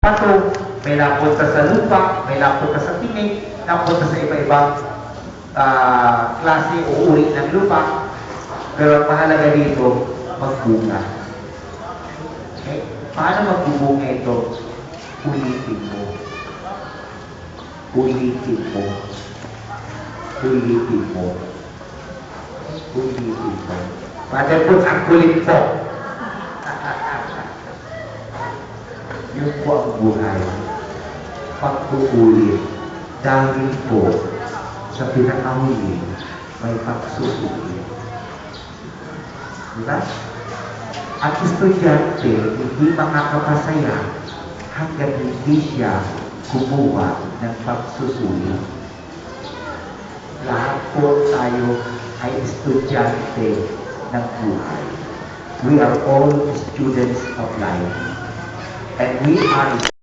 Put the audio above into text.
pato, may napunta sa lupa, may napunta sa tinig, napunta sa iba-ibang klase o uri ng lupa. Pero ang mahalaga dito, magbunga. Okay? Paano magbubunga ito? Ulitin mo. Ulitin mo. Ulitin mo. Ulitin mo. Father Putz, ang kulit po. Yun po ang buhay. Pagpuulit. Dahil po sa pinakahuli, may pagsusulit. Diba? At estudyante, hindi makakapasaya hanggang hindi siya kumuha ng pagsusulit. Lahat po tayo ay estudyante ng buhay. We are all students of life. And we are